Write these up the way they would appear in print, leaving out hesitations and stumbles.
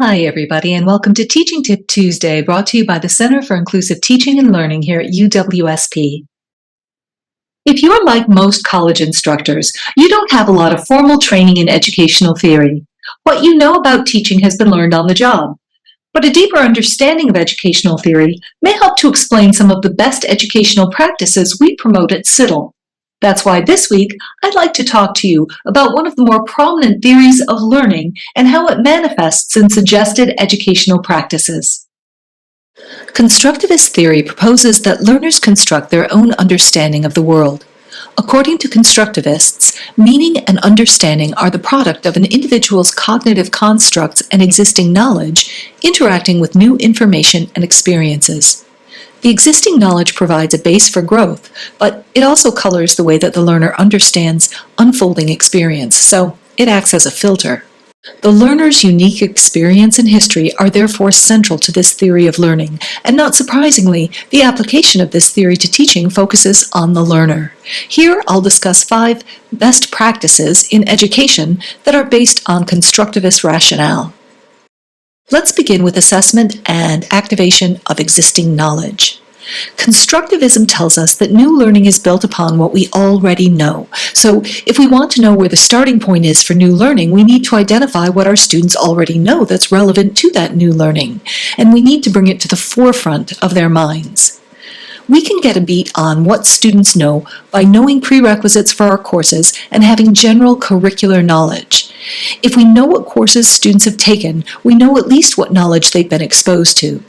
Hi, everybody, and welcome to Teaching Tip Tuesday, brought to you by the Center for Inclusive Teaching and Learning here at UWSP. If you're like most college instructors, you don't have a lot of formal training in educational theory. What you know about teaching has been learned on the job. But a deeper understanding of educational theory may help to explain some of the best educational practices we promote at CITL. That's why this week, I'd like to talk to you about one of the more prominent theories of learning and how it manifests in suggested educational practices. Constructivist theory proposes that learners construct their own understanding of the world. According to constructivists, meaning and understanding are the product of an individual's cognitive constructs and existing knowledge interacting with new information and experiences. The existing knowledge provides a base for growth, but it also colors the way that the learner understands unfolding experience, so it acts as a filter. The learner's unique experience and history are therefore central to this theory of learning, and not surprisingly, the application of this theory to teaching focuses on the learner. Here, I'll discuss 5 best practices in education that are based on constructivist rationale. Let's begin with assessment and activation of existing knowledge. Constructivism tells us that new learning is built upon what we already know. So if we want to know where the starting point is for new learning, we need to identify what our students already know that's relevant to that new learning, and we need to bring it to the forefront of their minds. We can get a beat on what students know by knowing prerequisites for our courses and having general curricular knowledge. If we know what courses students have taken, we know at least what knowledge they've been exposed to.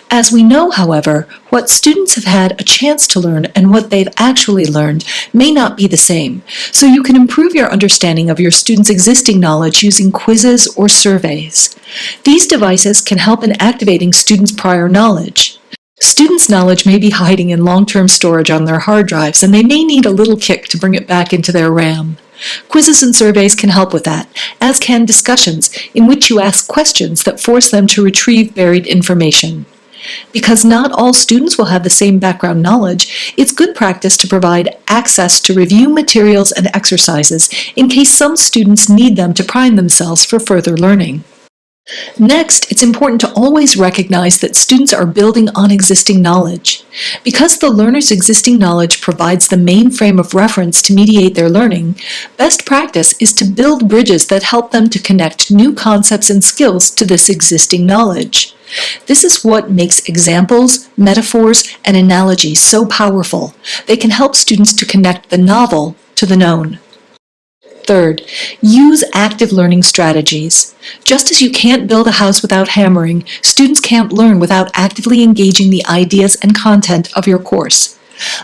As we know, however, what students have had a chance to learn and what they've actually learned may not be the same, so you can improve your understanding of your students' existing knowledge using quizzes or surveys. These devices can help in activating students' prior knowledge. Students' knowledge may be hiding in long-term storage on their hard drives, and they may need a little kick to bring it back into their RAM. Quizzes and surveys can help with that, as can discussions in which you ask questions that force them to retrieve buried information. Because not all students will have the same background knowledge, it's good practice to provide access to review materials and exercises in case some students need them to prime themselves for further learning. Next, it's important to always recognize that students are building on existing knowledge. Because the learner's existing knowledge provides the main frame of reference to mediate their learning, best practice is to build bridges that help them to connect new concepts and skills to this existing knowledge. This is what makes examples, metaphors, and analogies so powerful. They can help students to connect the novel to the known. Third, use active learning strategies. Just as you can't build a house without hammering, students can't learn without actively engaging the ideas and content of your course.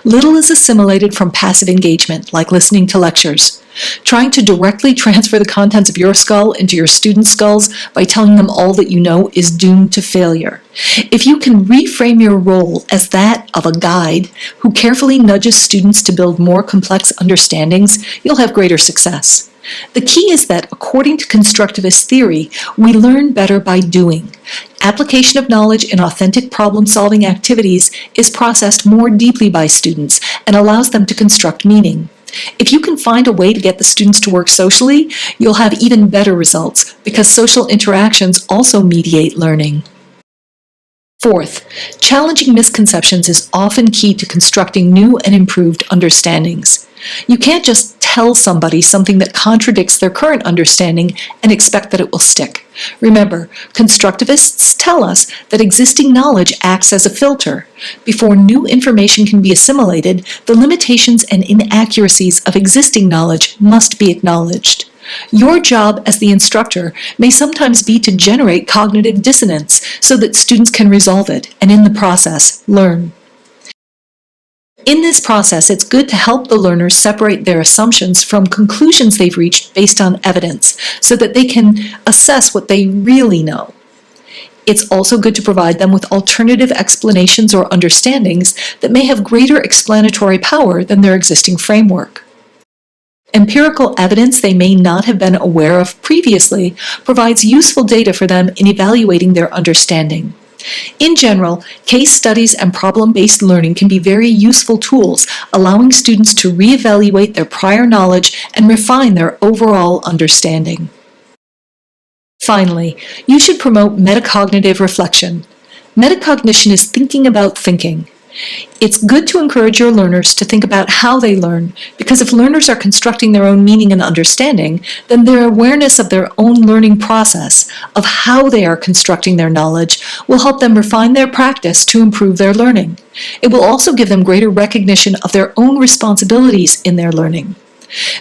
Little is assimilated from passive engagement, like listening to lectures. Trying to directly transfer the contents of your skull into your students' skulls by telling them all that you know is doomed to failure. If you can reframe your role as that of a guide who carefully nudges students to build more complex understandings, you'll have greater success. The key is that, according to constructivist theory, we learn better by doing. Application of knowledge in authentic problem-solving activities is processed more deeply by students and allows them to construct meaning. If you can find a way to get the students to work socially, you'll have even better results because social interactions also mediate learning. Fourth, challenging misconceptions is often key to constructing new and improved understandings. You can't just tell somebody something that contradicts their current understanding and expect that it will stick. Remember, constructivists tell us that existing knowledge acts as a filter. Before new information can be assimilated, the limitations and inaccuracies of existing knowledge must be acknowledged. Your job as the instructor may sometimes be to generate cognitive dissonance so that students can resolve it and in the process learn. In this process, it's good to help the learners separate their assumptions from conclusions they've reached based on evidence so that they can assess what they really know. It's also good to provide them with alternative explanations or understandings that may have greater explanatory power than their existing framework. Empirical evidence they may not have been aware of previously provides useful data for them in evaluating their understanding. In general, case studies and problem-based learning can be very useful tools, allowing students to reevaluate their prior knowledge and refine their overall understanding. Finally, you should promote metacognitive reflection. Metacognition is thinking about thinking. It's good to encourage your learners to think about how they learn, because if learners are constructing their own meaning and understanding, then their awareness of their own learning process, of how they are constructing their knowledge, will help them refine their practice to improve their learning. It will also give them greater recognition of their own responsibilities in their learning.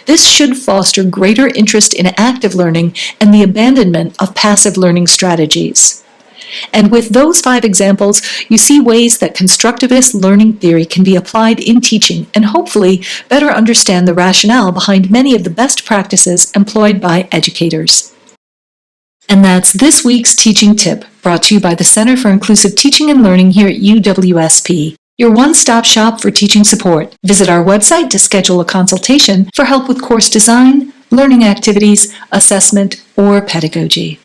This should foster greater interest in active learning and the abandonment of passive learning strategies. And with those 5 examples, you see ways that constructivist learning theory can be applied in teaching and hopefully better understand the rationale behind many of the best practices employed by educators. And that's this week's teaching tip, brought to you by the Center for Inclusive Teaching and Learning here at UWSP, your one-stop shop for teaching support. Visit our website to schedule a consultation for help with course design, learning activities, assessment, or pedagogy.